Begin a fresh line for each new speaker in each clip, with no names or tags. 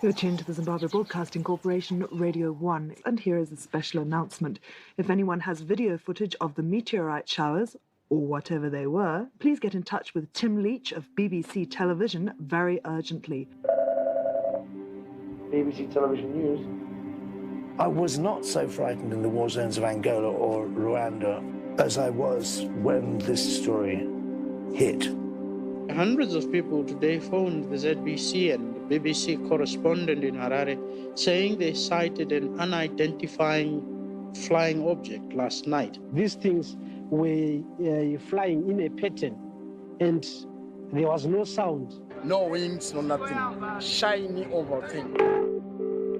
You're tuned to the Zimbabwe Broadcasting Corporation, Radio 1, and here is a special announcement. If anyone has video footage of the meteorite showers, or whatever they were, please get in touch with Tim Leach of BBC Television very urgently.
BBC Television News. I was not so frightened in the war zones of Angola or Rwanda as I was when this story hit.
Hundreds of people today phoned the ZBC and the BBC correspondent in Harare saying they sighted an unidentified flying object last night.
These things were flying in a pattern and there was no sound.
No wings, no nothing. Shiny oval thing.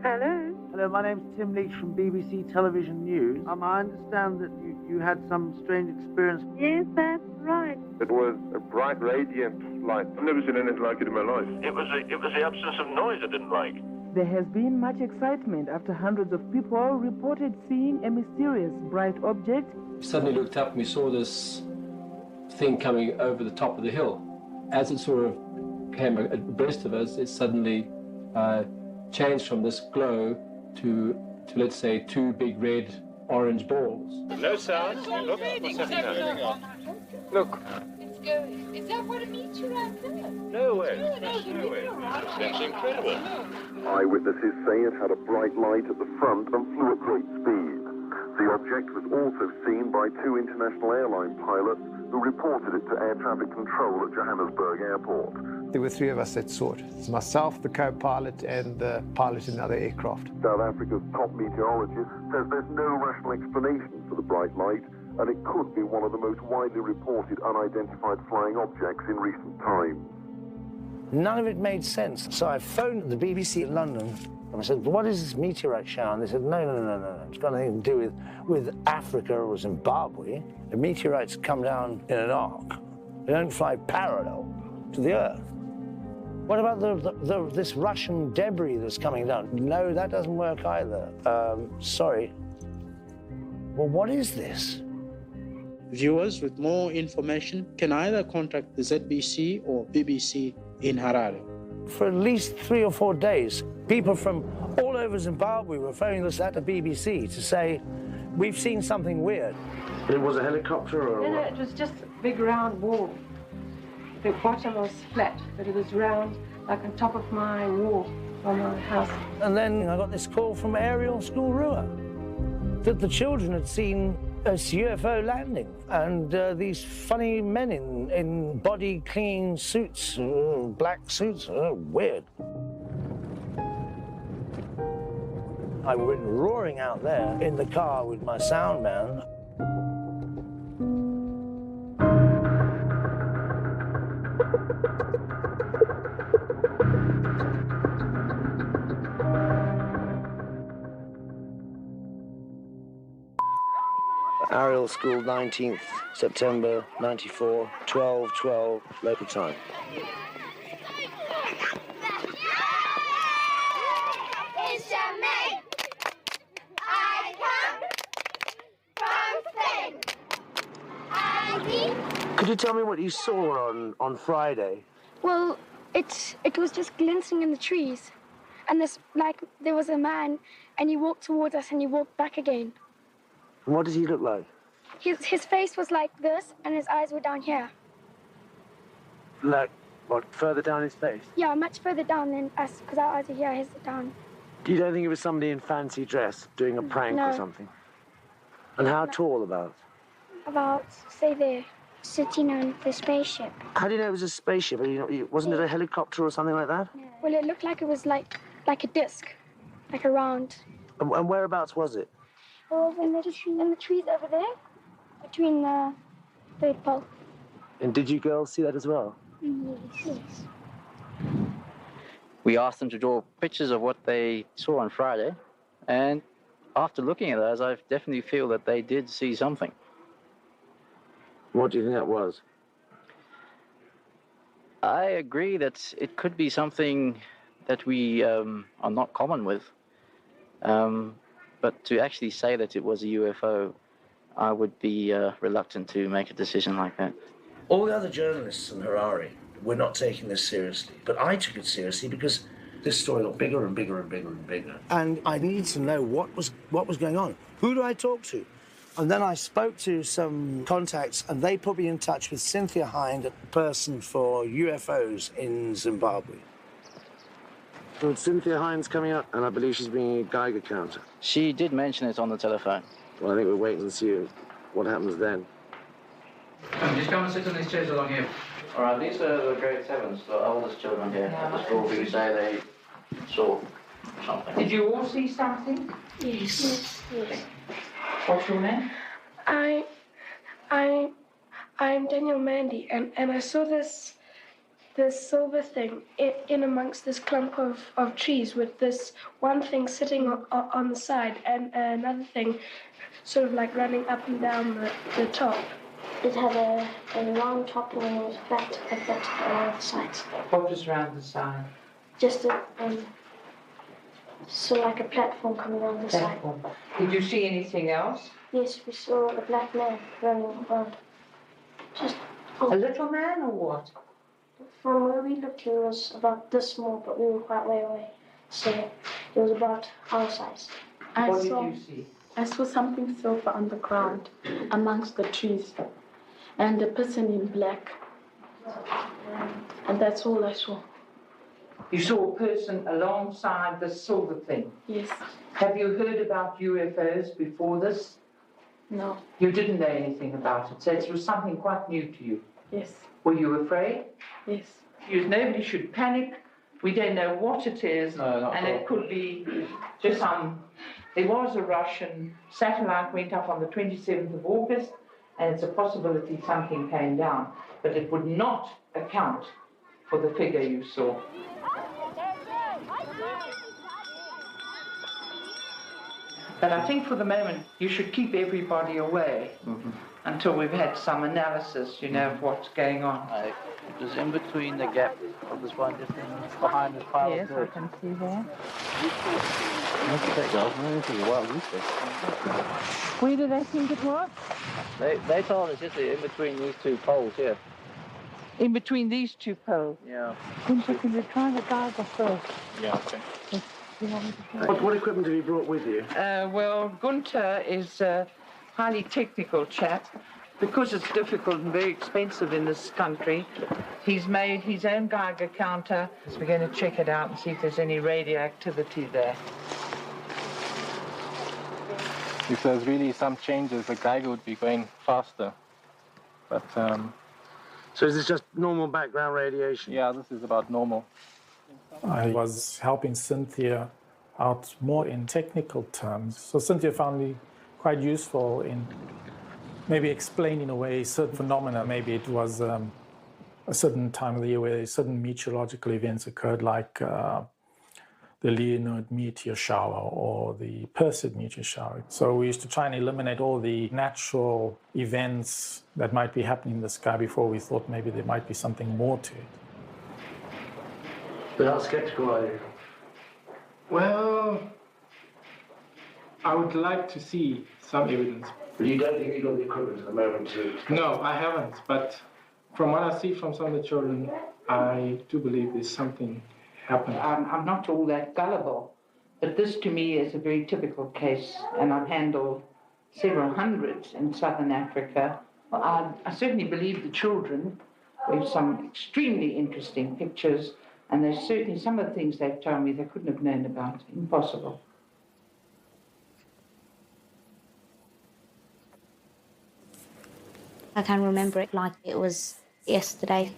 Hello?
Hello, my name's Tim Leach from BBC Television News. I understand that you had some strange experience.
Yes, that's right.
It was a bright, radiant light. I've never seen anything like it in my life.
It was the absence of noise I didn't like.
There has been much excitement after hundreds of people reported seeing a mysterious bright object.
We suddenly looked up and we saw this thing coming over the top of the hill. As it sort of came abreast of us, it suddenly changed from this glow to let's say two big red orange balls.
No sound. Look, what's happening now?
Look.
It's going. Is that what a meteorite does?
No way.
No way.
That's incredible.
Eyewitnesses say it had a bright light at the front and flew at great speed. The object was also seen by two international airline pilots who reported it to air traffic control at Johannesburg Airport.
There were three of us that saw it. It's myself, the co-pilot, and the pilot in another aircraft.
South Africa's top meteorologist says there's no rational explanation for the bright light, and it could be one of the most widely reported unidentified flying objects in recent times.
None of it made sense. So I phoned the BBC in London and I said, what is this meteorite shower? And they said, no. It's got nothing to do with Africa or Zimbabwe. The meteorites come down in an arc. They don't fly parallel to the Earth. What about this Russian debris that's coming down? No, that doesn't work either. Sorry. Well, what is this?
Viewers with more information can either contact the ZBC or BBC in Harare.
For at least 3 or 4 days, people from all over Zimbabwe were phoning us at the BBC to say, we've seen something weird.
It was a helicopter or
No, it was just a big round ball. The bottom was flat, but it was round, like on top of my wall on my house.
And then I got this call from Ariel School Rua that the children had seen a UFO landing and these funny men in body-clinging suits, black suits, weird. I went roaring out there in the car with my sound man. Ariel School, 19th September 94, 12:12 local time.
It's me. I come from Spain.
Could you tell me what you saw on Friday?
Well, it was just glinting in the trees. And there was a man, and he walked towards us and he walked back again.
And what did he look like?
His face was like this, and his eyes were down here.
Like, what, further down his face?
Yeah, much further down than us, because our eyes are here, his are down.
You don't think it was somebody in fancy dress doing a prank or something? And how tall about?
About, say there.
Sitting on the spaceship.
How do you know it was a spaceship? Wasn't it a helicopter or something like that?
Well, it looked like it was like a disc, like a round.
And whereabouts was it?
Oh, in the trees over there, between the third pole.
And did you girls see that as well?
Yes.
We asked them to draw pictures of what they saw on Friday, and after looking at those, I definitely feel that they did see something.
What do you think that was?
I agree that it could be something that we are not common with. But to actually say that it was a UFO, I would be reluctant to make a decision like that.
All the other journalists in Harare were not taking this seriously, but I took it seriously because this story got bigger and bigger and bigger and bigger. And I needed to know what was going on. Who do I talk to? And then I spoke to some contacts, and they put me in touch with Cynthia Hind, a person for UFOs in Zimbabwe.
Well, Cynthia Hind's coming up, and I believe she's being a Geiger counter.
She did mention it on the telephone.
Well, I think we're waiting to see what happens then.
Just come and sit on these chairs along here. All right, these are the grade 7s, the oldest children here at the school who say they saw something.
Did you all see something?
Yes.
What's your name?
I'm Daniel Mandy, and I saw this silver thing in amongst this clump of trees with this one thing sitting on the side and another thing sort of like running up and down the top.
It had a round top and it was flat like that around the sides.
What was round the side?
Just a so like a platform coming around the
Platform. Did you see anything else?
Yes, we saw a black man running around. Just
a little man or what?
From where we looked, he was about this small, but we were quite way away. So it was about our size.
What did you see?
I saw something silver on the ground amongst the trees and a person in black. And that's all I saw.
You saw a person alongside the silver thing?
Yes.
Have you heard about UFOs before this?
No.
You didn't know anything about it, so it was something quite new to you?
Yes.
Were you afraid?
Yes.
Nobody should panic. We don't know what it is, and it could be just there was a Russian satellite went up on the 27th of August, and it's a possibility something came down, but it would not account for the figure you saw. But I think for the moment you should keep everybody away until we've had some analysis, of what's going on.
It was in between the gap of this one, just behind this pile of dirt.
Yes, I can see there.
Look at that, guys. I don't think a wild goose there.
Where do they think it was?
They told us just in between these two poles here.
In between these two poles?
Yeah.
Gunther, can you try the Geiger first?
Yeah, okay.
What equipment have you brought with you?
Well, Gunther is a highly technical chap. Because it's difficult and very expensive in this country, he's made his own Geiger counter. So we're going to check it out and see if there's any radioactivity there.
If there's really some changes, the Geiger would be going faster. But
so is this just normal background radiation?
Yeah, this is about normal.
I was helping Cynthia out more in technical terms. So Cynthia found me quite useful in maybe explaining away certain phenomena. Maybe it was a certain time of the year where certain meteorological events occurred, like the Leonid meteor shower or the Perseid meteor shower. So we used to try and eliminate all the natural events that might be happening in the sky before we thought maybe there might be something more to it.
But how skeptical are you?
Well, I would like to see some evidence.
But you don't think you've got the equipment at the moment to...
No, I haven't. But from what I see from some of the children, I do believe there's something happening.
I'm not all that gullible, but this to me is a very typical case, and I've handled several hundreds in southern Africa. Well, I certainly believe the children. We have some extremely interesting pictures, and there's certainly some of the things they've told me they couldn't have known about. Impossible.
I can remember it like it was yesterday.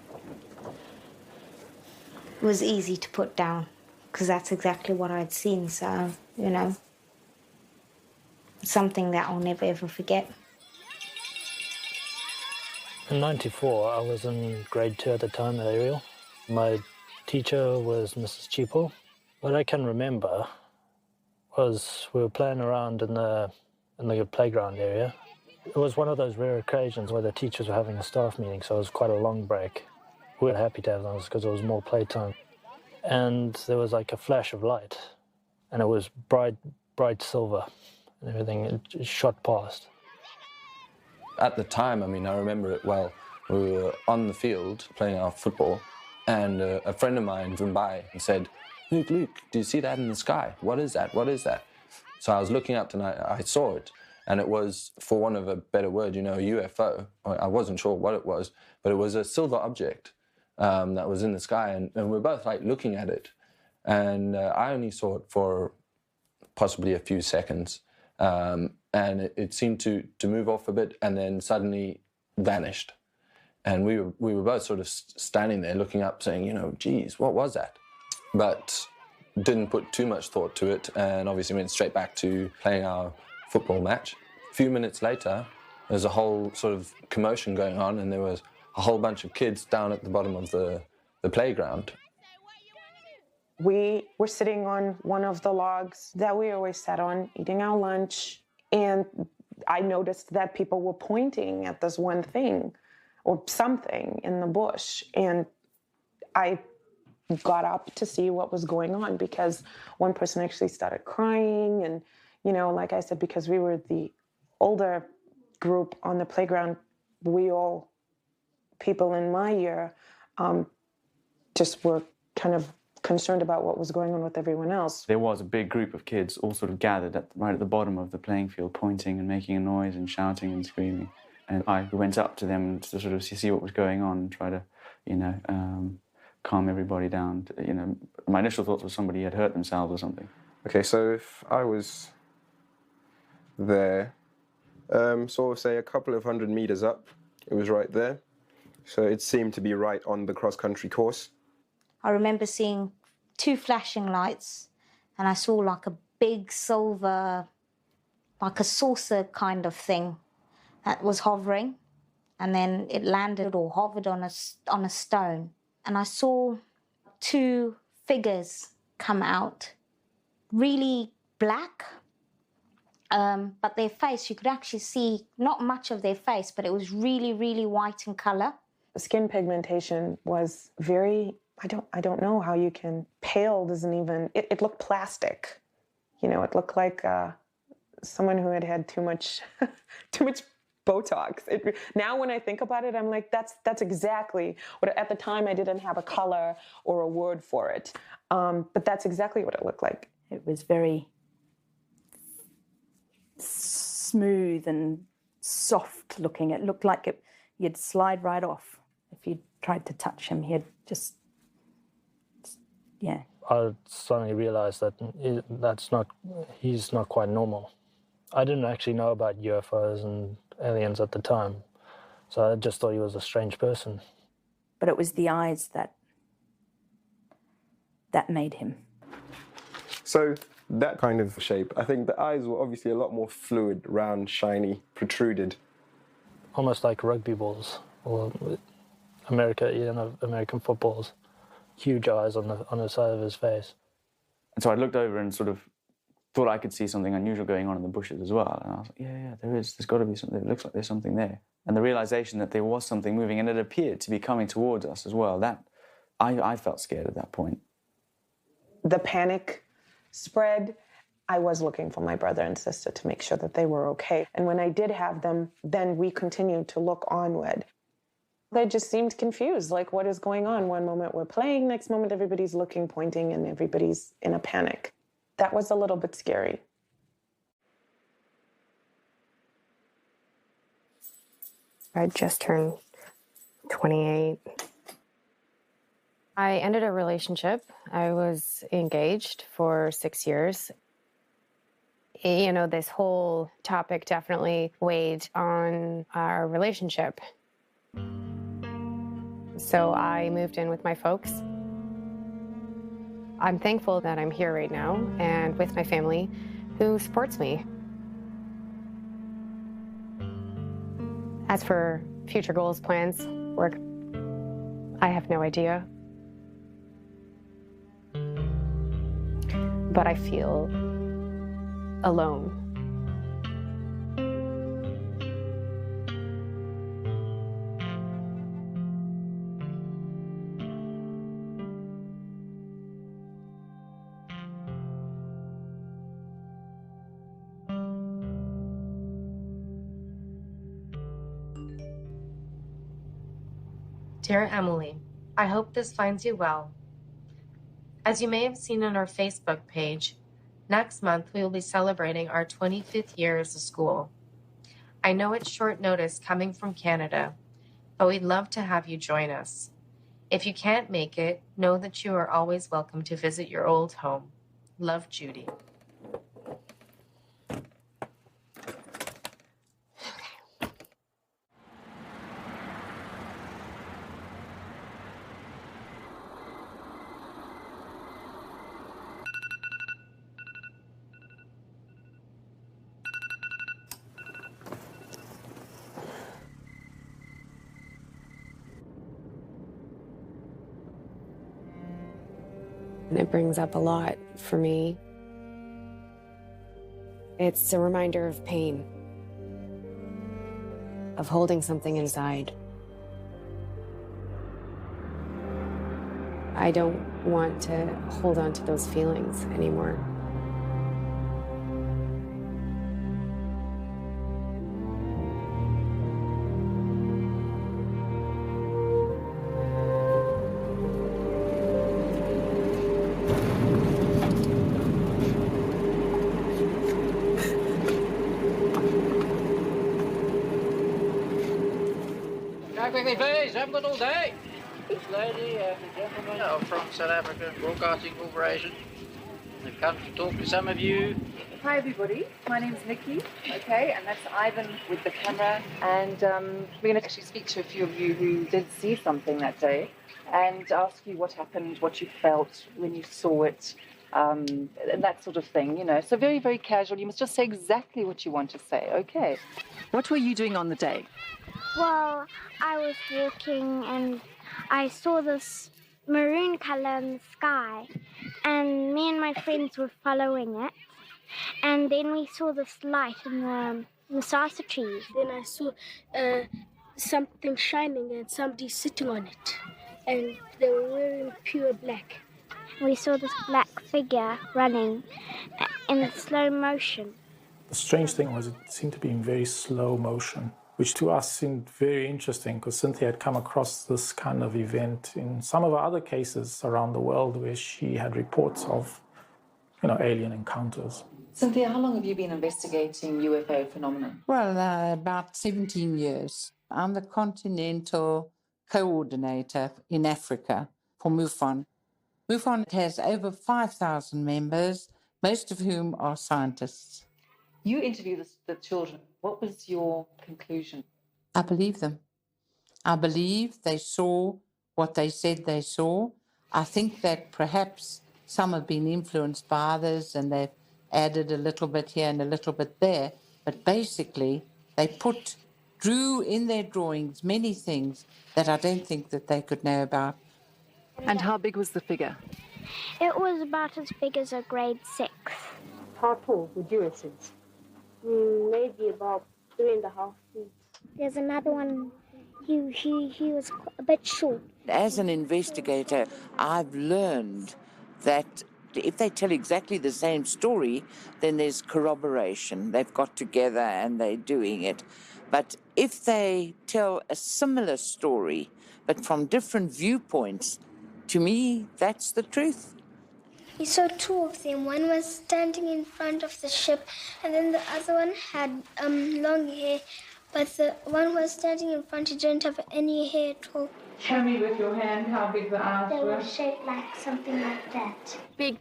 It was easy to put down because that's exactly what I'd seen, so, something that I'll never ever forget.
In '94, I was in grade 2 at the time at Ariel. My teacher was Mrs. Cheaple. What I can remember was we were playing around in the playground area. It was one of those rare occasions where the teachers were having a staff meeting, so it was quite a long break. We were happy to have those because it was more playtime. And there was like a flash of light, and it was bright silver, and everything it shot past.
At the time, I rember it well. We were on the field playing our football, and a friend of mine came by and said, Luke, do you see that in the sky? What is that? What is that? So I was looking up and I saw it. And it was, for want of a better word, a UFO. I wasn't sure what it was, but it was a silver object that was in the sky. And we're both like looking at it. And I only saw it for possibly a few seconds. And it seemed to move off a bit and then suddenly vanished. And we were both sort of standing there looking up saying, geez, what was that? But didn't put too much thought to it and obviously went straight back to playing our football match. A few minutes later, there was a whole sort of commotion going on and there was a whole bunch of kids down at the bottom of the playground.
We were sitting on one of the logs that we always sat on, eating our lunch, and I noticed that people were pointing at this one thing or something in the bush, and I got up to see what was going on because one person actually started crying, and like I said, because we were the older group on the playground, we all, people in my year, just were kind of concerned about what was going on with everyone else.
There was a big group of kids all sort of gathered right at the bottom of the playing field, pointing and making a noise and shouting and screaming. And I went up to them to sort of see what was going on and try to, calm everybody down. My initial thoughts were somebody had hurt themselves or something.
Okay, so if I was there, sort of say a couple of 100 meters up, it was right there. So it seemed to be right on the cross-country course.
I remember seeing 2 flashing lights, and I saw like a big silver, like a saucer kind of thing that was hovering, and then it landed or hovered on a stone. And I saw 2 figures come out, really black, but their face, you could actually see not much of their face, but it was really, really white in color.
The skin pigmentation was very, I don't know how you can, pale doesn't even, it looked plastic. It looked like someone who had too much Botox. Now when I think about it, I'm like, that's exactly what, at the time I didn't have a color or a word for it. But that's exactly what it looked like.
It was very smooth and soft looking. It looked like you'd slide right off if you tried to touch him. He'd just, yeah.
I suddenly realized that he's not quite normal. I didn't actually know about UFOs and aliens at the time, so I just thought he was a strange person.
But it was the eyes that made him.
So that kind of shape, I think the eyes were obviously a lot more fluid, round, shiny, protruded.
Almost like rugby balls or American footballs. Huge eyes on the side of his face.
And so I looked over and sort of thought I could see something unusual going on in the bushes as well. And I was like, yeah, there is. There's got to be something. It looks like there's something there. And the realization that there was something moving and it appeared to be coming towards us as well, that I felt scared at that point.
The panic spread. I was looking for my brother and sister to make sure that they were okay. And when I did have them, then we continued to look onward. They just seemed confused, like, what is going on? One moment we're playing, next moment everybody's looking, pointing, and everybody's in a panic. That was a little bit scary.
I just turned 28. I ended a relationship. I was engaged for 6 years. This whole topic definitely weighed on our relationship. So I moved in with my folks. I'm thankful that I'm here right now and with my family who supports me. As for future goals, plans, work, I have no idea. But I feel alone.
Dear Emily, I hope this finds you well.
As you may have seen on our Facebook page, next month we will be celebrating our 25th year as a school. I know it's short notice coming from Canada, but we'd love to have you join us. If you can't make it, know that you are always welcome to visit your old home. Love, Judy.
And it brings up a lot for me. It's a reminder of pain, of holding something inside. I don't want to hold on to those feelings anymore.
Go quickly, please. Haven't got all day. This lady and the gentleman are from South African Broadcasting Corporation. They've come to talk to some of you.
Hi everybody, my name's Nikki, okay, and that's Ivan with the camera, and we're going to actually speak to a few of you who did see something that day and ask you what happened, what you felt when you saw it, and that sort of thing, you know. So very, very casual. You must just say exactly what you want to say, okay? What were you doing on the day?
Well, I was walking and I saw this maroon color in the sky, and me and my friends were following it, and then we saw this light in the salsa trees.
Then I saw something shining and somebody sitting on it, and they were wearing pure black.
We saw this black figure running in slow motion.
The strange thing was it seemed to be in very slow motion, which to us seemed very interesting because Cynthia had come across this kind of event in some of our other cases around the world where she had reports of, alien encounters.
Cynthia, how long have you been investigating UFO phenomena?
Well, about 17 years. I'm the continental coordinator in Africa for MUFON. MUFON has over 5,000 members, most of whom are scientists.
You interviewed the children. What was your conclusion?
I believe them. I believe they saw what they said they saw. I think that perhaps some have been influenced by others and they've added a little bit here and a little bit there. But basically, they drew in their drawings many things that I don't think that they could know about.
And how big was the figure?
It was about as big as a grade 6.
How tall would you have said? Maybe about 3.5 feet.
There's another one. He was a bit short.
As an investigator, I've learned that if they tell exactly the same story, then there's corroboration. They've got together and they're doing it. But if they tell a similar story, but from different viewpoints, to me, that's the truth.
We saw 2 of them. One was standing in front of the ship, and then the other one had long hair. But the one who was standing in front, he didn't have any hair at all.
Show me with your hand how big the eyes
They
were.
were shaped like something like that.
Big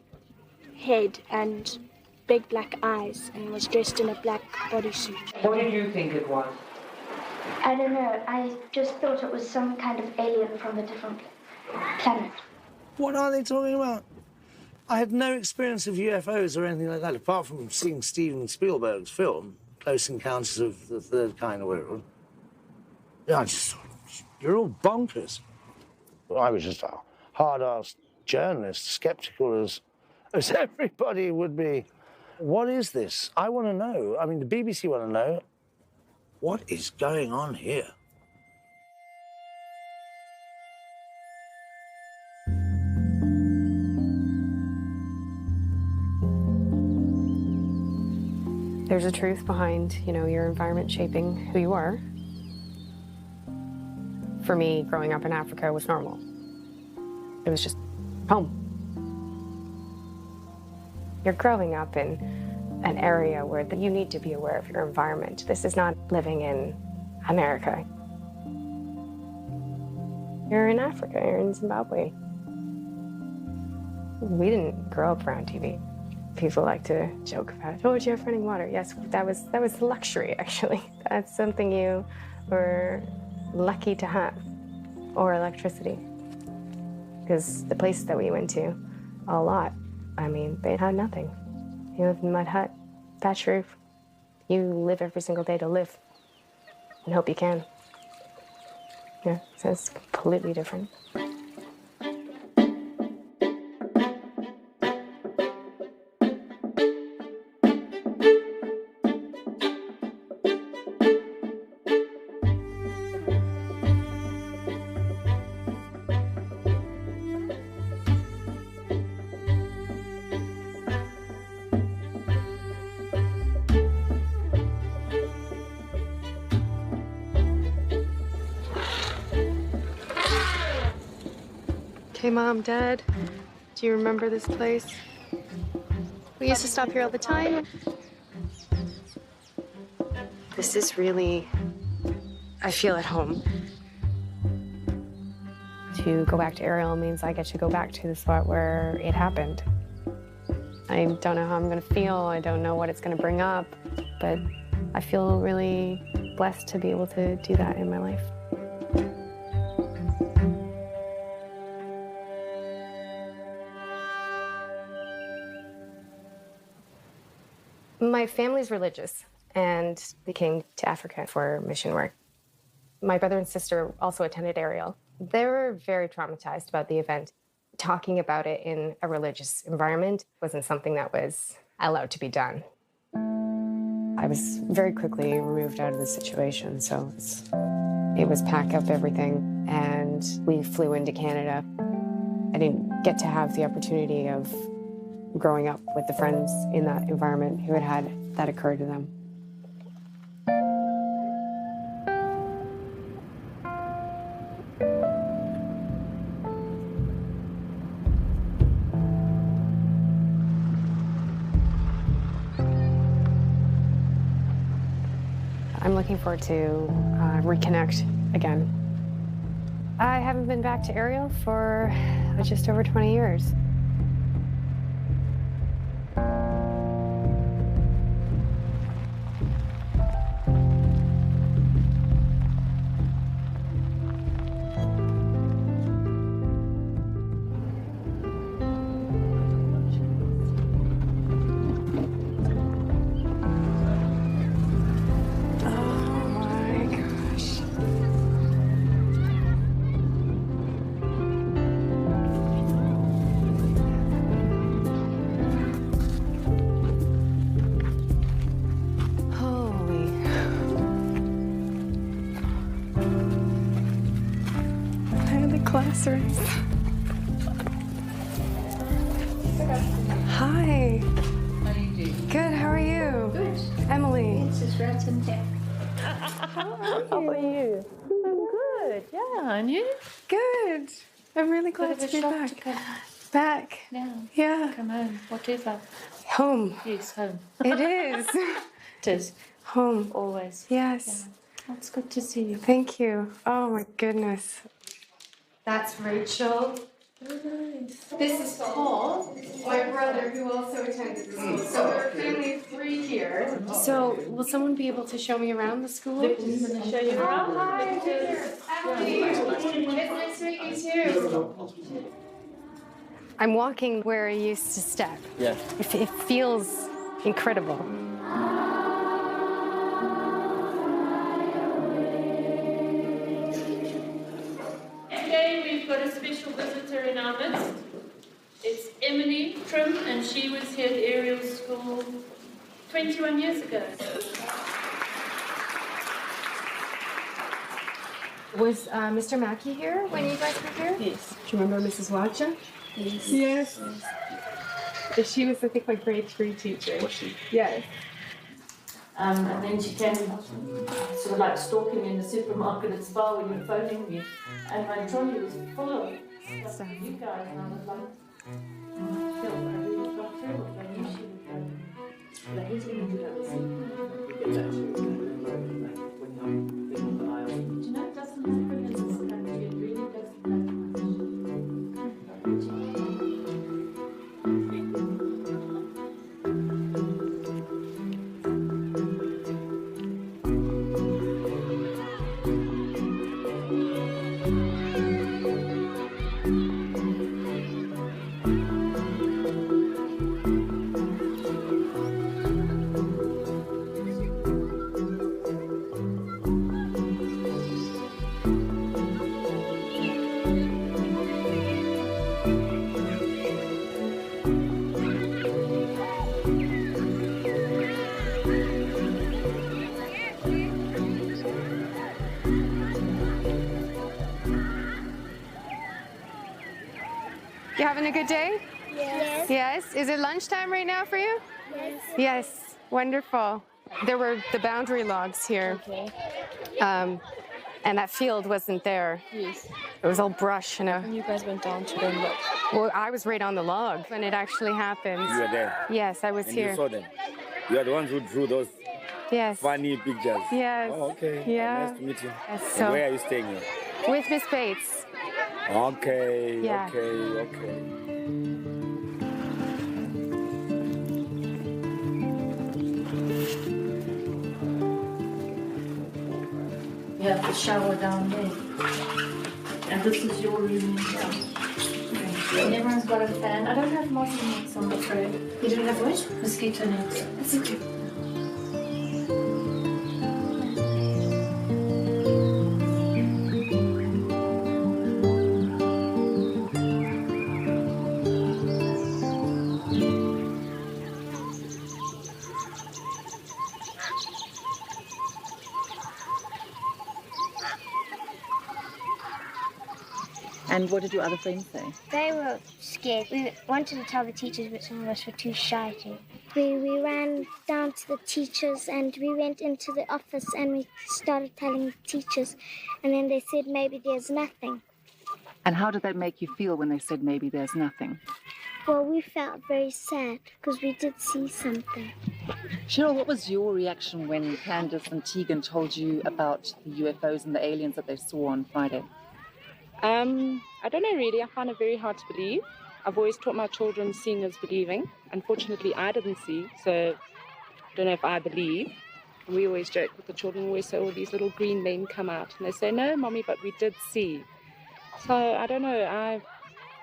head and big black eyes, and was dressed in a black bodysuit.
What did you think it was?
I don't know. I just thought it was some kind of alien from a different planet.
What are they talking about? I had no experience of UFOs or anything like that, apart from seeing Steven Spielberg's film, Close Encounters of the Third Kind or whatever. Yeah, I just thought, you're all bonkers. I was just a hard-ass journalist, sceptical as everybody would be. What is this? I want to know. I mean, the BBC want to know. What is going on here?
There's a truth behind, your environment shaping who you are. For me, growing up in Africa was normal. It was just home. You're growing up in an area where you need to be aware of your environment. This is not living in America. You're in Africa, you're in Zimbabwe. We didn't grow up around TV. People like to joke about, oh, do you have running water? Yes, that was luxury, actually. That's something you were lucky to have, or electricity. Because the places that we went to, a lot, I mean, they had nothing. You live in a mud hut, thatch roof. You live every single day to live and hope you can. Yeah, so it's completely different. Hey, Mom, Dad, do you remember this place? We used to stop here all the time. This is really, I feel at home. To go back to Ariel means I get to go back to the spot where it happened. I don't know how I'm gonna feel, I don't know what it's gonna bring up, but I feel really blessed to be able to do that in my life. My family's religious, and they came to Africa for mission work. My brother and sister also attended Ariel. They were very traumatized about the event. Talking about it in a religious environment wasn't something that was allowed to be done. I was very quickly removed out of the situation, so it was pack up everything, and we flew into Canada. I didn't get to have the opportunity of growing up with the friends in that environment who had had that occur to them. I'm looking forward to reconnect again. I haven't been back to Ariel for just over 20 years. Classrooms. Hi.
How are you doing?
Good, how are you?
Good.
Emily.
It's just right in there.
How are you?
I'm good. Yeah, and you?
Good. I'm really glad to be back.
To come
back.
now.
Yeah.
Come home. Whatever.
Home.
Yes, home.
It is.
It is.
Home.
Always.
Yes.
Yeah. It's good to see you.
Thank you. Oh my goodness. That's Rachel. This is Paul, my brother, who also attended the school. So we're a family of 3 here. So will someone be able to show me around the school?
I'm going to show you around.
Hi, Emily. It's nice to meet you too. I'm walking where I used to step.
Yeah.
It feels incredible.
Today we've got a special visitor in our midst. It's Emily Trim, and she was here at Ariel School 21 years ago.
Was Mr. Mackey here when you guys were here?
Yes.
Do you remember Mrs. Watcha?
Yes.
Yes. She was, I think, my grade 3 teacher.
Was she?
Yes.
And then she came sort of like stalking me in the supermarket at Spa when you were phoning me. And my trolley was full of stuff for you guys. And I was like, I really got through it. I knew she
You having a good day?
Yes.
Yes? Is it lunchtime right now for you?
Yes.
Yes. Wonderful. There were the boundary logs here.
Okay.
And that field wasn't there.
Yes.
It was all brush.
And you guys went down to them, look.
Well, I was right on the log when it actually happened.
You were there?
Yes, I was
and
here.
You saw them? You are the ones who drew those
yes.
funny pictures?
Yes.
Oh, okay.
Yeah.
Nice to meet you.
Yes,
And
so
where are you staying here?
with Miss Bates.
Okay,
Yeah.
okay.
You have the shower down there. And this is your room here. And everyone's got a fan. I don't have mosquito nets on the tray. You don't have what? Mosquito nets. That's okay.
And what did your other friends say?
They were scared. We wanted to tell the teachers, but some of us were too shy to. We ran down to the teachers and we went into the office and we started telling the teachers. And then they said maybe there's nothing.
And how did that make you feel when they said maybe there's nothing?
Well, we felt very sad because we did see something.
Cheryl, what was your reaction when Candace and Tegan told you about the UFOs and the aliens that they saw on Friday?
I don't know really. I find it very hard to believe. I've always taught my children seeing is believing. Unfortunately, I didn't see, so I don't know if I believe. And we always joke with the children, we always say all these little green men come out and they say, no, Mommy, but we did see. So I don't know.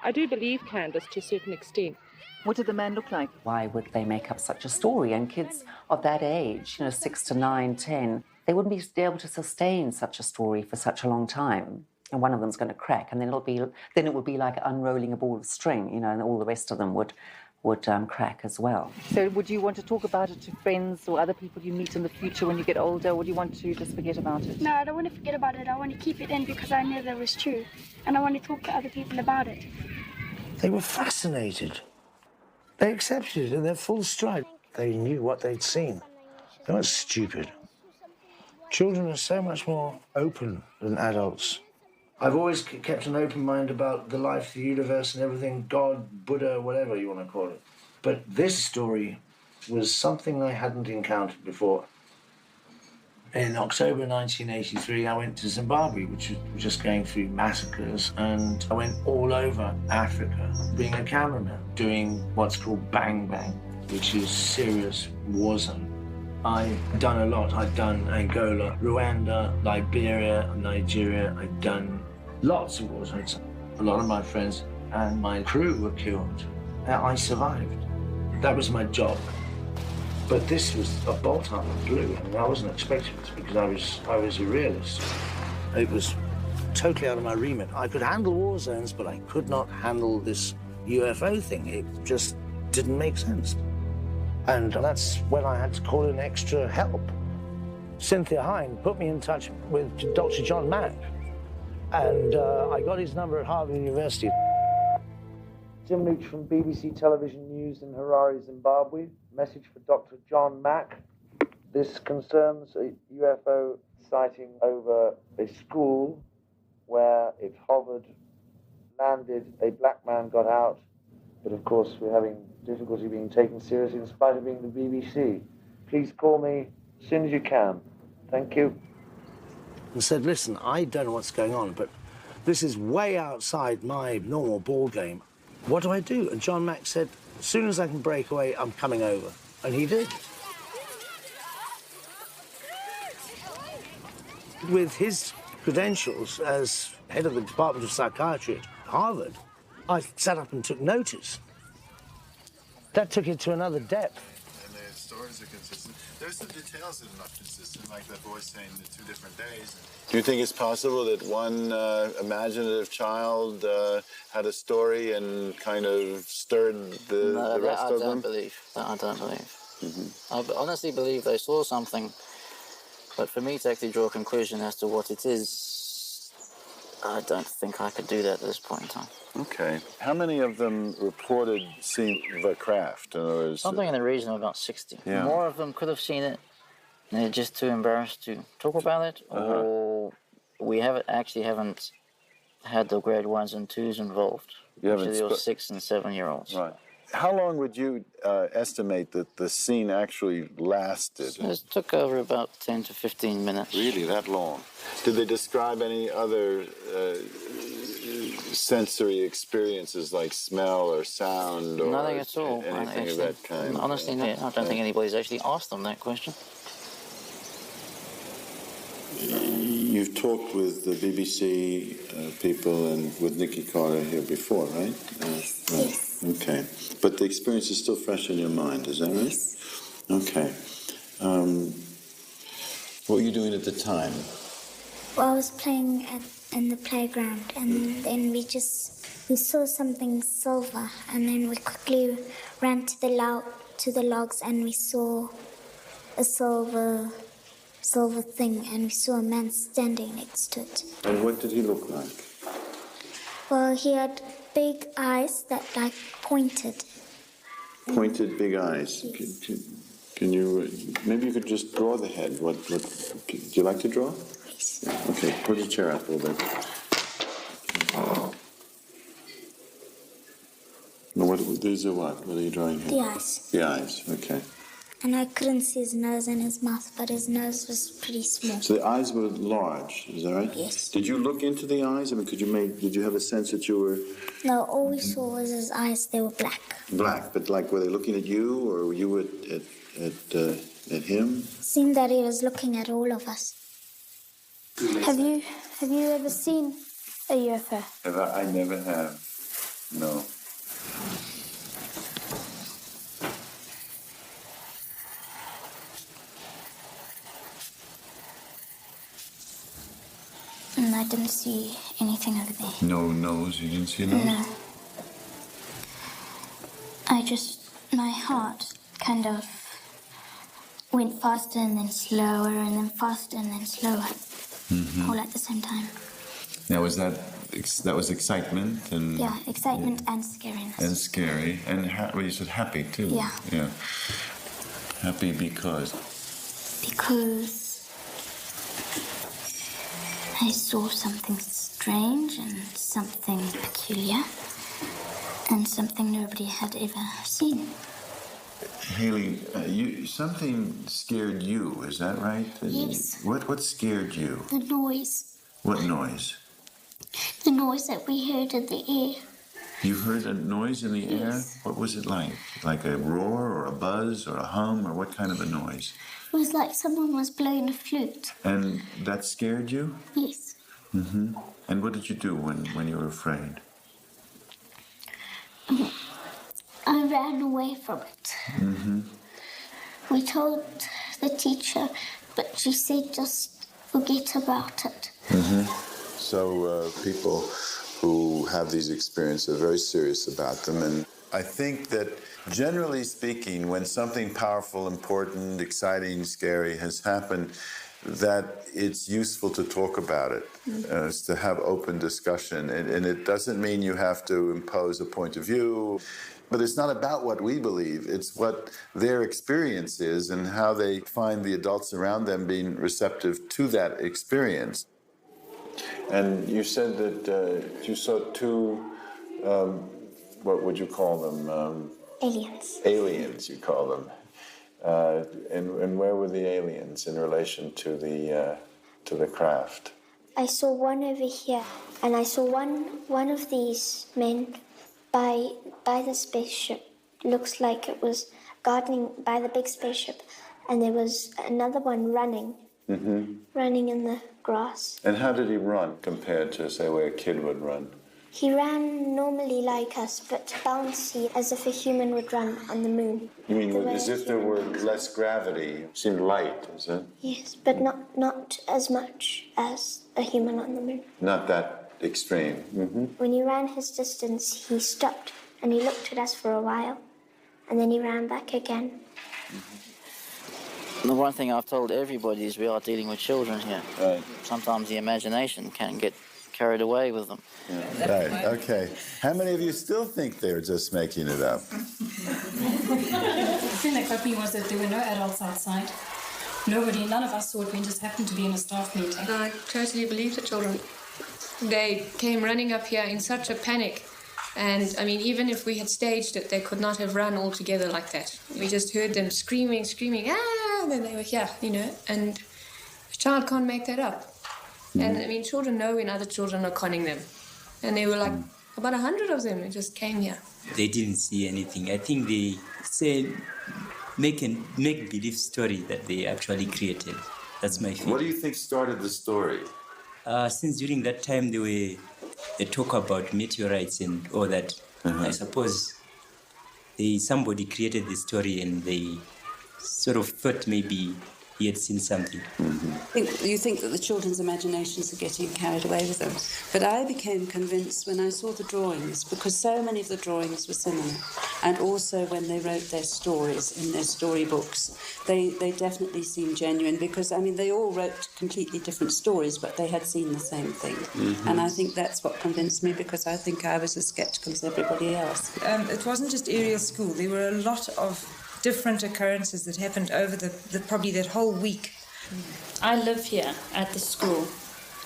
I do believe Candace to a certain extent.
What did the man look like?
Why would they make up such a story? And kids of that age, 6 to 9, 10, they wouldn't be able to sustain such a story for such a long time. And one of them's going to crack, and then it would be like unrolling a ball of string, and all the rest of them would crack as well.
So would you want to talk about it to friends or other people you meet in the future when you get older, or do you want to just forget about it?
No, I don't want to forget about it. I want to keep it in because I know that it was true. And I want to talk to other people about it.
They were fascinated. They accepted it in their full stride. They knew what they'd seen. They weren't stupid. Children are so much more open than adults. I've always kept an open mind about the life, the universe and everything, God, Buddha, whatever you want to call it. But this story was something I hadn't encountered before. In October 1983, I went to Zimbabwe, which was just going through massacres, and I went all over Africa, being a cameraman, doing what's called bang bang, which is serious war zone. I've done a lot. I've done Angola, Rwanda, Liberia, Nigeria. I've done lots of war zones. A lot of my friends and my crew were killed. I survived. That was my job. But this was a bolt out of the blue. I mean, I wasn't expecting it because I was a realist. It was totally out of my remit. I could handle war zones, but I could not handle this UFO thing. It just didn't make sense. And that's when I had to call in extra help. Cynthia Hine put me in touch with Dr. John Mack. And I got his number at Harvard University. Tim Leach from BBC Television News in Harare, Zimbabwe. Message for Dr. John Mack. This concerns a UFO sighting over a school where it hovered, landed, a black man got out, But of course, we're having difficulty being taken seriously in spite of being the BBC. Please call me as soon as you can. Thank you. And said, listen, I don't know what's going on, but this is way outside my normal ball game. What do I do? And John Mack said, as soon as I can break away, I'm coming over. And he did. With his credentials as head of the Department of Psychiatry at Harvard, I sat up and took notice. That took it to another depth.
And their stories are consistent. There's some details that are not consistent, like that boy saying the 2 different days. Do you think it's possible that one imaginative child had a story and kind of stirred the rest of them?
I don't believe. I honestly believe they saw something, but for me to actually draw a conclusion as to what it is, I don't think I could do that at this point in time.
Okay. How many of them reported seeing the craft?
Something in the region of about 60.
Yeah.
More of them could have seen it, and they're just too embarrassed to talk about it, or we haven't had the grade 1s and 2s involved. Usually they were 6 and 7-year-olds.
Right. How long would you estimate that the scene actually lasted?
It took over about 10 to 15 minutes.
Really, that long? Did they describe any other sensory experiences like smell or sound or
nothing at all.
Anything of that kind?
Honestly, no. I don't think anybody's actually asked them that question.
You've talked with the BBC people and with Nikki Carter here before, right? Yes. Okay. But the experience is still fresh in your mind, is that right? Yes. Okay. What were you doing at the time?
Well, I was playing in the playground, and then we saw something silver, and then we quickly ran to the logs, and we saw a silver thing, and we saw a man standing next to it.
And what did he look like?
Well, he had big eyes that pointed.
Pointed big eyes. Can you maybe you could just draw the head? What do you like to draw?
Yes.
Yeah. Okay, put your chair up a little bit. No, these are what? What are you drawing here?
The eyes.
The eyes. Okay.
And I couldn't see his nose and his mouth, but his nose was pretty small.
So the eyes were large, is that right?
Yes.
Did you look into the eyes? I mean, did you have a sense that you were...
No, all we saw was his eyes. They were black.
Black, but like, were they looking at you, or were you at him?
It seemed that he was looking at all of us. Have you ever seen a UFO?
I never have. No.
And I didn't see anything over there.
No nose? You didn't see a nose?
No. My heart kind of went faster and then slower and then faster and then slower.
Mm-hmm.
All at the same time.
Now, that was excitement and...
Yeah, excitement and scariness.
And scary. And well, you said happy, too.
Yeah.
Yeah. Happy because...
Because I saw something strange and something peculiar and something nobody had ever seen.
Haley, something scared you, is that right?
Yes.
What scared you?
The noise.
What noise?
The noise that we heard in the air.
You heard a noise in the air? What was it like? Like a roar or a buzz or a hum, or what kind of a noise?
It was like someone was blowing a flute.
And that scared you?
Yes.
Mm-hmm. And what did you do when you were afraid?
I ran away from it.
Mm-hmm.
We told the teacher, but she said just forget about it.
Mm-hmm. So people who have these experiences are very serious about them. And I think that generally speaking, when something powerful, important, exciting, scary has happened, that it's useful to talk about it, to have open discussion. And it doesn't mean you have to impose a point of view, but it's not about what we believe. It's what their experience is and how they find the adults around them being receptive to that experience. And you said that you saw two what would you call them?
Aliens.
Aliens, you call them. And where were the aliens in relation to the craft?
I saw one over here, and I saw one of these men by the spaceship. Looks like it was gardening by the big spaceship, and there was another one running in the grass.
And how did he run compared to, say, where a kid would run?
He ran normally like us, but bouncy, as if a human would run on the moon.
You mean as if there were less gravity? It seemed light, is it?
Yes, but not as much as a human on the moon.
Not that extreme.
When he ran his distance, he stopped and he looked at us for a while, and then he ran back again.
The one thing I've told everybody is we are dealing with children here.
Right.
Sometimes the imagination can get carried away with them.
Yeah. Right, okay. How many of you still think they're just making it up?
The thing that got me was that there were no adults outside. None of us saw it. We just happened to be in a staff meeting.
I totally believe the children. They came running up here in such a panic. And, I mean, even if we had staged it, they could not have run all together like that. We just heard them screaming, ah, and then they were here, you know, and a child can't make that up. And, I mean, children know when other children are conning them. And there were like about 100 of them who just came here.
They didn't see anything. I think they said make-believe story that they actually created. That's my feeling.
What do you think started the story?
Since during that time they talk about meteorites and all that. I suppose somebody created the story and they sort of thought maybe he had seen something.
You think that the children's imaginations are getting carried away with them. But I became convinced when I saw the drawings, because so many of the drawings were similar, and also when they wrote their stories in their storybooks, they definitely seemed genuine, because, I mean, they all wrote completely different stories, but they had seen the same thing. And I think that's what convinced me, because I think I was as sceptical as everybody else.
It wasn't just Ariel School. There were a lot of different occurrences that happened over probably that whole week.
I live here at the school,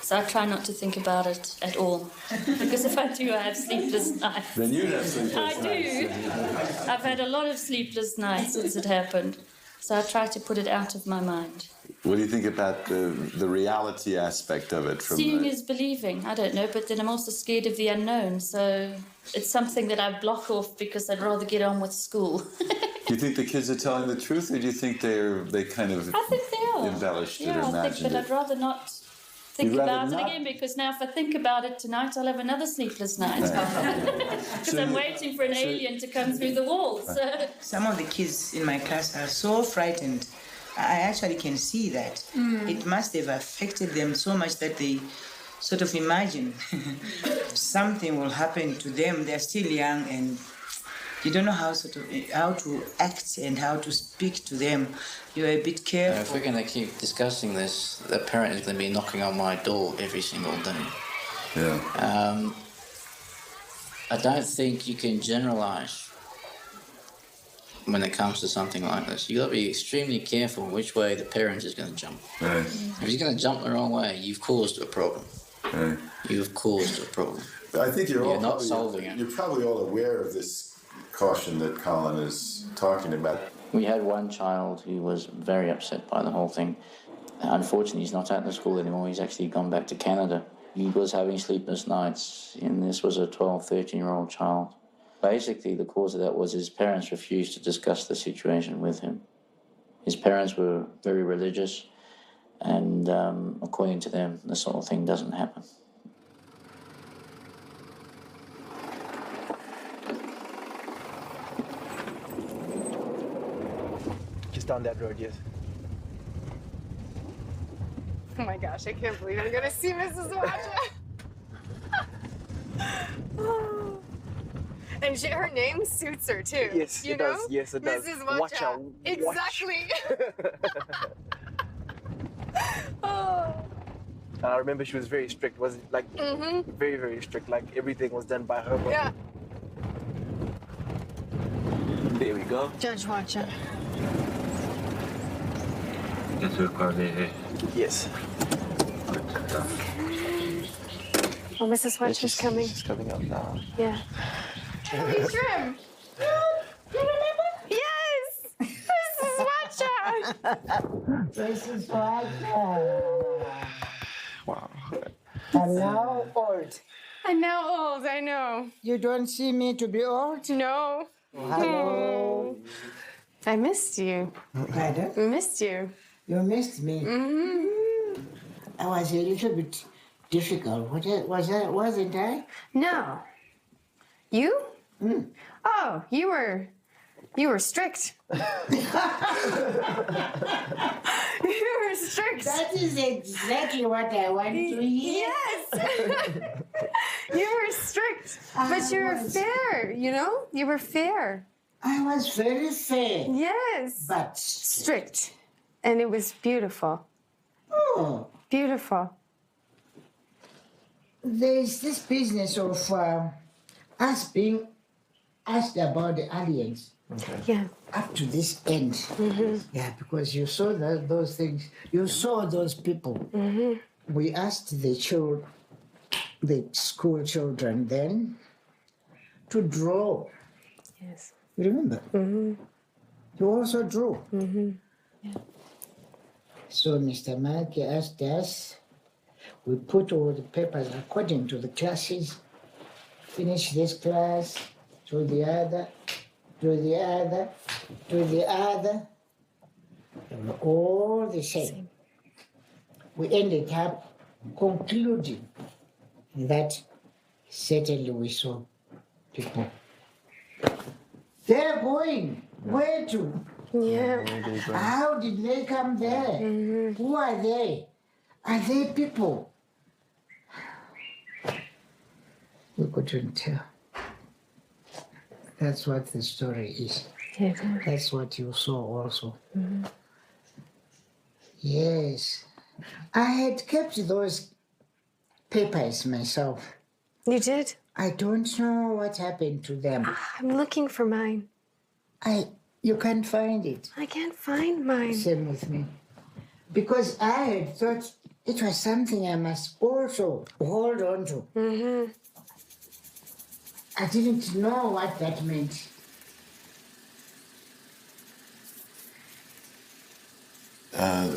so I try not to think about it at all. Because if I do, I have sleepless nights.
Then you have sleepless nights.
I do. I've had a lot of sleepless nights since it happened, so I try to put it out of my mind.
What do you think about the reality aspect of it?
Seeing is believing. I don't know, but then I'm also scared of the unknown, so it's something that I block off because I'd rather get on with school.
Do you think the kids are telling the truth, or do you think they kind of
I think they are.
embellished it or
I think,
imagined
but
it?
I'd rather not think about it again, because now if I think about it tonight, I'll have another sleepless night. Because I'm waiting for an alien to come through the walls. So.
Some of the kids in my class are so frightened. I actually can see that. It must have affected them so much that they sort of imagine something will happen to them. They're still young and you don't know how to act and how to speak to them. You're a bit careful.
If we're going to keep discussing this, the parent is going to be knocking on my door every single day.
Yeah.
I don't think you can generalize when it comes to something like this. You've got to be extremely careful which way the parent is going to jump.
Right.
If he's going to jump the wrong way, you've caused a problem.
Right.
You've caused a problem.
I think you're
not solving it.
You're probably all aware of this caution that Colin is talking about.
We had one child who was very upset by the whole thing. Unfortunately, he's not at the school anymore. He's actually gone back to Canada. He was having sleepless nights, and this was a 12, 13-year-old child. Basically, the cause of that was his parents refused to discuss the situation with him. His parents were very religious, and according to them, this sort of thing doesn't happen.
Just down that road, yes.
Oh my gosh, I can't believe I'm gonna see Mrs. Watcha. And her name suits her too.
Yes,
you
it
know?
does. Yes, it does.
Mrs. Watcha. Exactly.
And I remember she was very strict. Was like very, very strict. Like everything was done by her.
Yeah.
There we go.
Judge Watcha.
Yes.
Oh, Mrs. Watcha's coming.
She's coming up now.
Yeah. Hey, Trim. You remember? Yes. This is Watcher.
This is Watcher.
Wow.
I'm now old.
I'm now old, I know.
You don't see me to be old?
No.
Hello.
I missed you.
Pardon?
I missed you.
You missed me.
Mm-hmm.
I was a little bit difficult. Wasn't I?
No. You? Oh, you were strict. You were strict.
That is exactly what I want to hear.
Yes. You were strict, but you were fair, you know? You were fair.
I was very fair.
Yes.
But
strict. And it was beautiful.
Oh.
Beautiful.
There's this business of us being asked about the aliens.
Okay. Yeah.
Up to this end.
Mm-hmm.
Yeah, because you saw those things. You saw those people.
Mm-hmm.
We asked the school children then to draw.
Yes.
You remember?
Mm-hmm.
You also drew.
Mm-hmm. Yeah.
So Mr. Markey asked us. We put all the papers according to the classes. Finish this class, to the other, to the other, to the other. They were all the same. We ended up concluding that certainly we saw people. They're going. Where to?
Yeah.
How did they come there?
Mm-hmm.
Who are they? Are they people? We couldn't tell. That's what the story is.
Yeah.
That's what you saw also.
Mm-hmm.
Yes. I had kept those papers myself.
You did?
I don't know what happened to them.
I'm looking for mine.
You can't find it.
I can't find mine.
Same with me. Because I had thought it was something I must also hold on to.
Mm-hmm.
I didn't know what that meant.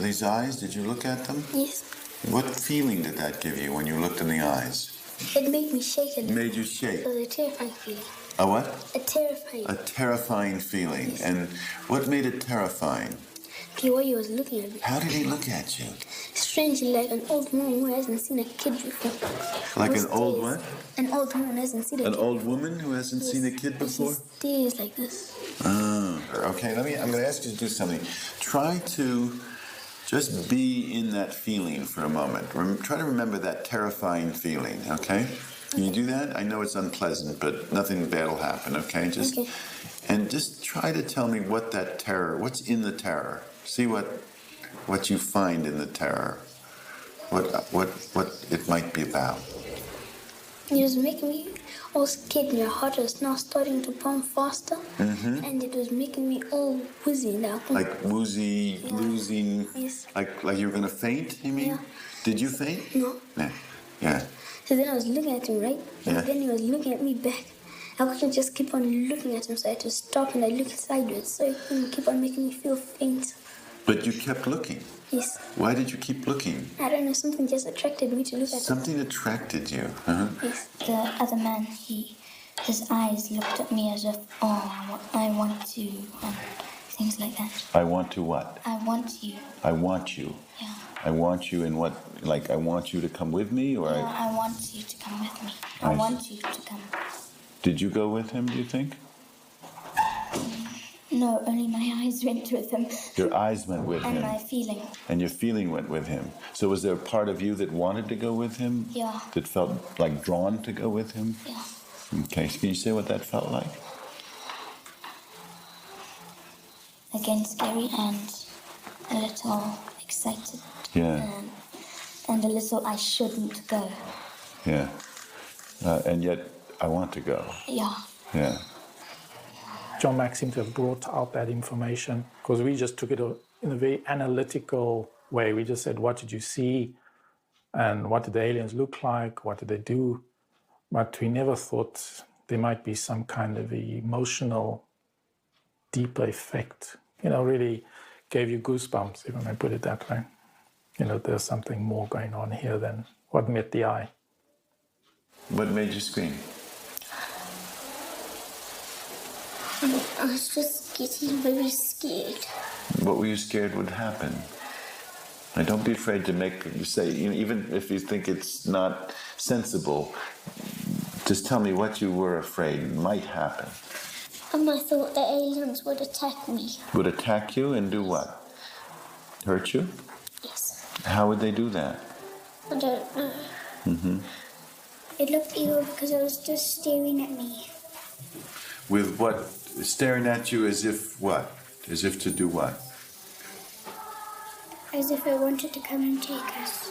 These eyes, did you look at them?
Yes.
What feeling did that give you when you looked in the eyes?
It made me shake a
It
little.
made you shake.
It was a terrifying feeling.
A what?
A terrifying.
A terrifying feeling.
Yes.
And what made it terrifying?
The way he was looking at me.
How did he look at you?
Strangely, like an old woman who hasn't seen a kid before.
Like
Who
an old
stares.
what?
An old woman who hasn't seen a
An
kid.
old woman who hasn't seen a kid before?
She stares like this.
Oh, okay. I'm going to ask you to do something. Try to just be in that feeling for a moment. Try to remember that terrifying feeling, okay? Can you do that? I know it's unpleasant, but nothing bad will happen, okay? And just try to tell me what that terror, what's in the terror. See what you find in the terror. What it might be about.
It was making me all scared. My heart was now starting to pump faster.
Mm-hmm.
And it was making me all woozy now.
Like woozy, losing,
Yes.
like you were going to faint, you mean?
Yeah.
Did you faint?
No.
Yeah.
So then I was looking at him, right? And
Yeah.
then he was looking at me back. I couldn't just keep on looking at him, so I had to stop and I looked sideways. So he couldn't keep on making me feel faint.
But you kept looking.
Yes.
Why did you keep looking?
I don't know, something just attracted me to look at him.
Something attracted you. Uh-huh.
Yes. The other man, his eyes looked at me as if, I want to, things like that.
I want to what?
I want you.
I want you.
Yeah.
I want you in what? Like I want you to come with me, or
No, I want you to come with me. I want you to come.
Did you go with him? Do you think?
No, only my eyes went with him.
Your eyes went with
And
him.
my feeling.
And your feeling went with him. So was there a part of you that wanted to go with him?
Yeah.
That felt like drawn to go with him?
Yeah.
Okay, so can you say what that felt like?
Again, scary and a little excited.
Yeah.
And a little I shouldn't go.
Yeah. And yet, I want to go.
Yeah.
Yeah.
John Mack seemed to have brought out that information because we just took it in a very analytical way. We just said, what did you see? And what did the aliens look like? What did they do? But we never thought there might be some kind of emotional, deeper effect. Really gave you goosebumps, if I may put it that way. There's something more going on here than what met the eye.
What made you scream?
I was just getting very scared.
What were you scared would happen? And don't be afraid to say, even if you think it's not sensible, just tell me what you were afraid might happen.
I thought the aliens would attack me.
Would attack you and do what? Hurt you?
Yes.
How would they do that?
I don't know.
Mm-hmm.
It looked evil because it was just staring at me.
With what? Staring at you as if what? As if to do what?
As if it wanted to come and take us.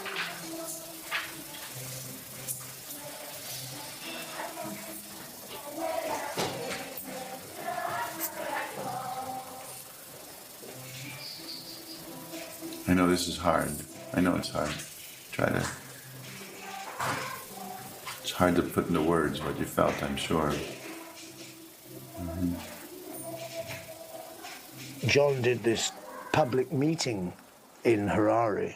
I know this is hard. I know it's hard. It's hard to put into words what you felt, I'm sure. Mm-hmm.
John did this public meeting in Harare.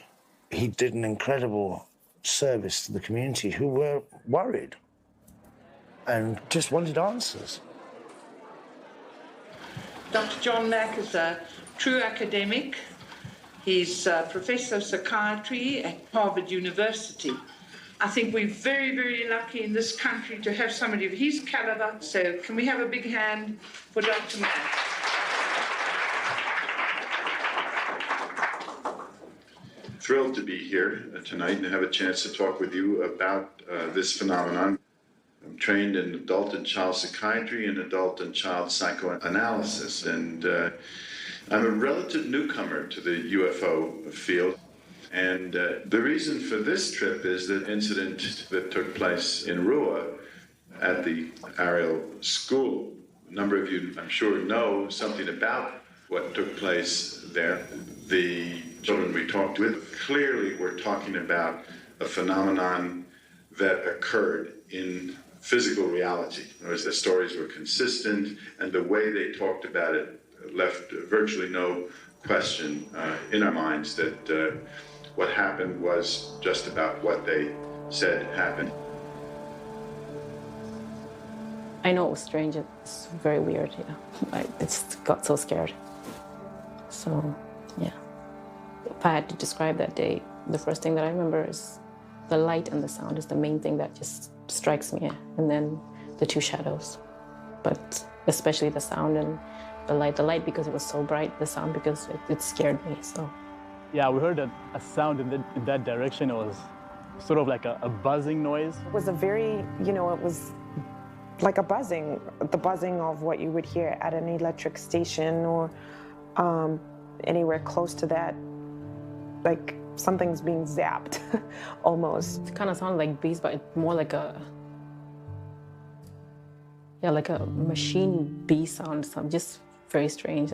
He did an incredible service to the community who were worried and just wanted answers.
Dr. John Mack is a true academic. He's a professor of psychiatry at Harvard University. I think we're very, very lucky in this country to have somebody of his caliber. So can we have a big hand for Dr. Mack?
Thrilled to be here tonight and have a chance to talk with you about this phenomenon. I'm trained in adult and child psychiatry and adult and child psychoanalysis, and I'm a relative newcomer to the UFO field. And the reason for this trip is the incident that took place in Rua at the Ariel school. A number of you, I'm sure, know something about what took place there. The children we talked with, clearly we're talking about a phenomenon that occurred in physical reality. In other words, the stories were consistent, and the way they talked about it left virtually no question in our minds that what happened was just about what they said happened.
I know it was strange. It's very weird, I just got so scared. So, yeah. If I had to describe that day, the first thing that I remember is the light and the sound is the main thing that just strikes me, and then the two shadows. But especially the sound and the light because it was so bright, the sound because it scared me, so.
Yeah, we heard a sound in that direction. It was sort of like a buzzing noise.
It was a very, it was like a buzzing, the buzzing of what you would hear at an electric station or anywhere close to that, like something's being zapped, almost.
It kind of sounded like bees, but more like like a machine bee sound, just very strange.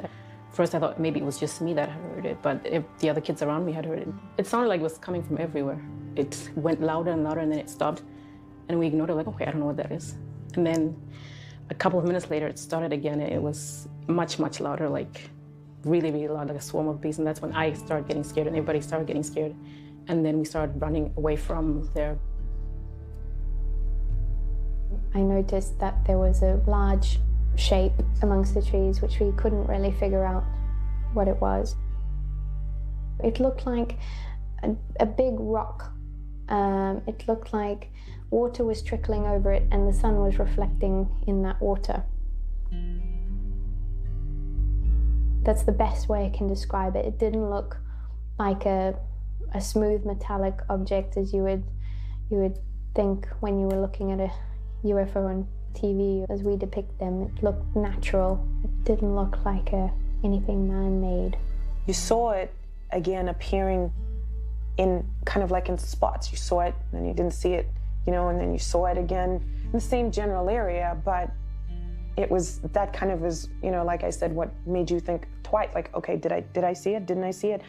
First I thought maybe it was just me that heard it, but if the other kids around me had heard it. It sounded like it was coming from everywhere. It went louder and louder, and then it stopped, and we ignored it, like, okay, I don't know what that is. And then a couple of minutes later, it started again, and it was much, much louder, like really, really loud, like a swarm of bees. And that's when I started getting scared, and everybody started getting scared. And then we started running away from there.
I noticed that there was a large shape amongst the trees, which we couldn't really figure out what it was. It looked like a big rock. It looked like water was trickling over it and the sun was reflecting in that water. That's the best way I can describe it. It didn't look like a smooth metallic object as you would think when you were looking at a UFO on TV as we depict them. It looked natural. It didn't look like anything man-made.
You saw it again appearing in kind of like in spots. You saw it, and then you didn't see it, and then you saw it again in the same general area, but it was that kind of was, like I said, what made you think twice, like, okay, did I see it? Didn't I see it?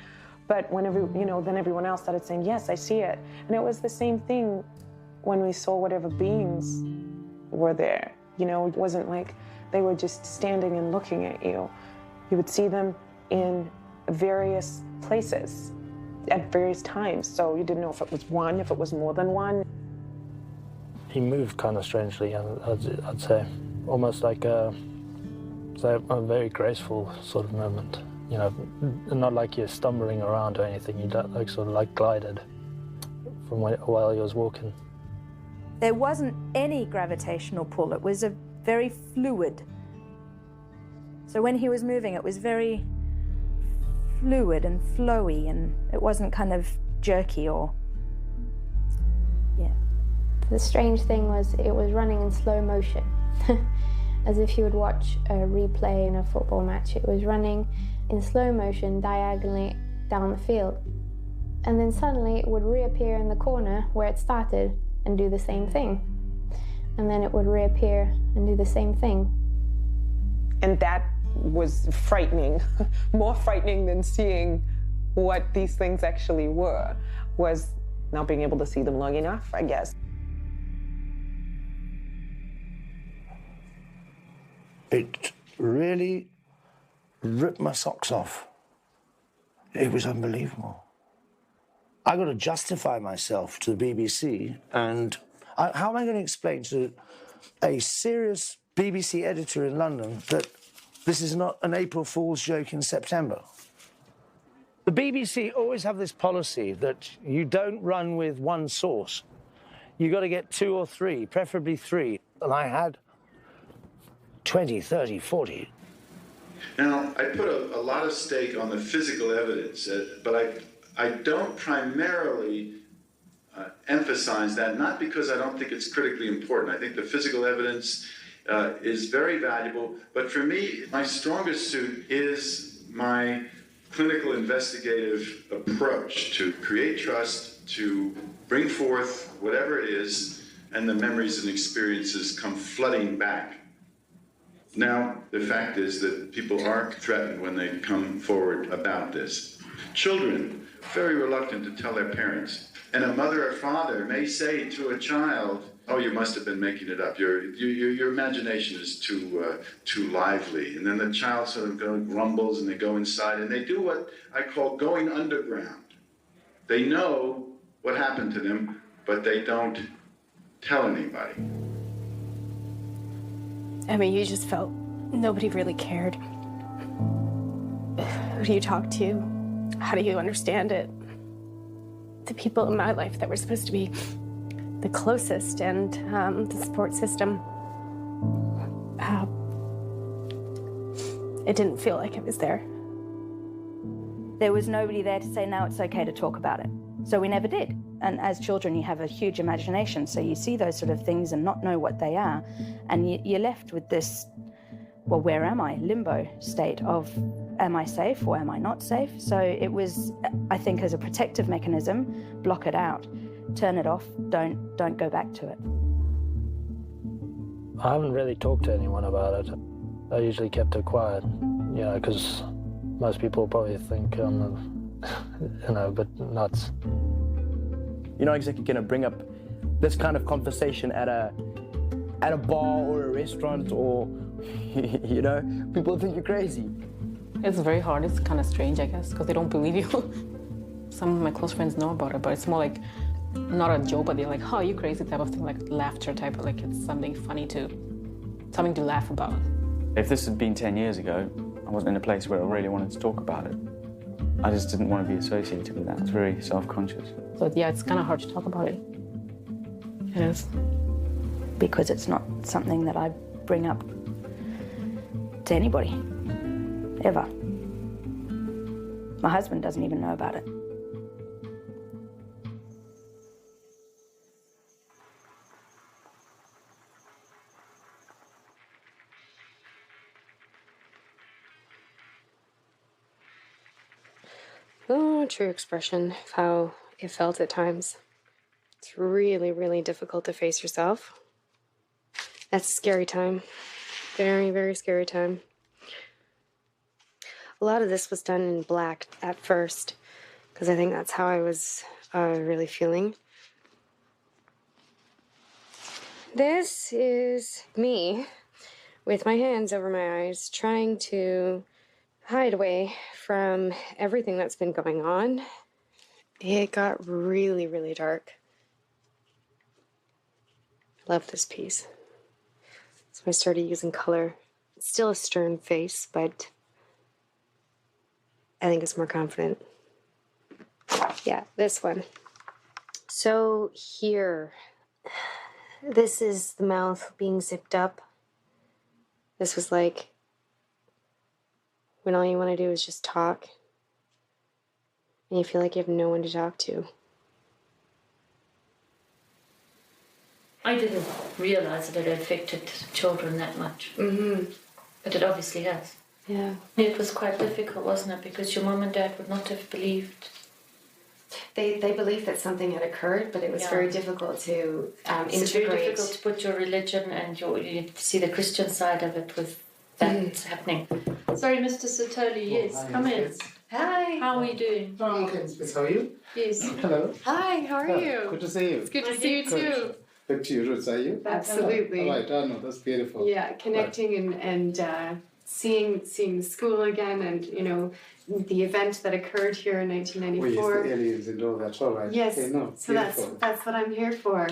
But whenever, then everyone else started saying, yes, I see it. And it was the same thing when we saw whatever beings were there. You know, it wasn't like they were just standing and looking at you. You would see them in various places at various times, so you didn't know if it was one, if it was more than one.
He moved kind of strangely, I'd say, almost like a very graceful sort of movement. You know, not like you're stumbling around or anything. You don't, like, sort of like glided from while he was walking.
There wasn't any gravitational pull. It was a very fluid. So when he was moving, it was very fluid and flowy, and it wasn't kind of jerky or, yeah.
The strange thing was it was running in slow motion, as if you would watch a replay in a football match. It was running in slow motion diagonally down the field. And then suddenly it would reappear in the corner where it started and do the same thing. And then it would reappear and do the same thing.
And that was frightening, more frightening than seeing what these things actually were, was not being able to see them long enough, I guess.
It really ripped my socks off. It was unbelievable. I got to justify myself to the BBC, and how am I going to explain to a serious BBC editor in London that this is not an April Fool's joke in September? The BBC always have this policy that you don't run with one source. You got to get 2 or 3, preferably 3. And I had 20, 30, 40.
Now, I put a lot of stake on the physical evidence, but I don't primarily emphasize that, not because I don't think it's critically important. I think the physical evidence is very valuable, but for me, my strongest suit is my clinical investigative approach to create trust, to bring forth whatever it is, and the memories and experiences come flooding back. Now, the fact is that people are threatened when they come forward about this. Children, very reluctant to tell their parents. And a mother or father may say to a child, oh, you must have been making it up. Your imagination is too lively. And then the child sort of grumbles and they go inside and they do what I call going underground. They know what happened to them, but they don't tell anybody.
I mean, you just felt nobody really cared. Who do you talk to? How do you understand it? The people in my life that were supposed to be the closest and the support system, it didn't feel like it was there.
There was nobody there to say, now it's okay to talk about it. So we never did. And as children, you have a huge imagination, so you see those sort of things and not know what they are. And you're left with this, well, where am I? Limbo state of, am I safe or am I not safe? So it was, I think, as a protective mechanism, block it out, turn it off, don't go back to it.
I haven't really talked to anyone about it. I usually kept it quiet, you know, because most people probably think I'm, you know, a bit nuts.
You're not exactly going to bring up this kind of conversation at a bar or a restaurant, or, you know, people think you're crazy.
It's very hard. It's kind of strange, I guess, because they don't believe you. Some of my close friends know about it, but it's more like not a joke, but they're like, oh, you crazy type of thing, like laughter type of, like it's something funny something to laugh about.
If this had been 10 years ago, I wasn't in a place where I really wanted to talk about it. I just didn't want to be associated with that. I was very self-conscious.
So yeah, it's kind of hard to talk about it. It is.
Because it's not something that I bring up to anybody, ever. My husband doesn't even know about it.
Oh, true expression of how it felt at times. It's really, really difficult to face yourself. That's a scary time. Very, very scary time. A lot of this was done in black at first, because I think that's how I was really feeling. This is me with my hands over my eyes, trying to hide away from everything that's been going on. It got really, really dark. I love this piece. So I started using color. It's still a stern face, but I think it's more confident. Yeah, this one. So here, this is the mouth being zipped up. This was like when all you want to do is just talk, and you feel like you have no one to talk to.
I didn't realize that it affected children that much.
Mm-hmm.
But it obviously has.
Yeah.
It was quite difficult, wasn't it? Because your mum and dad would not have believed.
They believed that something had occurred, but it was very difficult to integrate.
It's very difficult to put your religion and you see the Christian side of it with that happening. Sorry, Mr. Sotoli, yes,
hi,
come in.
yes.
Hi. How are we doing?
Oh, okay, Miss, how are you?
Yes.
Hello.
Hi, how are you?
Good to see you.
It's good to see you too.
Back to your roots, are you?
Absolutely.
All right, no, that's beautiful.
Yeah, connecting and seeing the school again, and you know the event that occurred here in 1994.
Oh, yes, the aliens and all that. All right.
Yes.
Okay, no,
So
beautiful.
that's what I'm here for.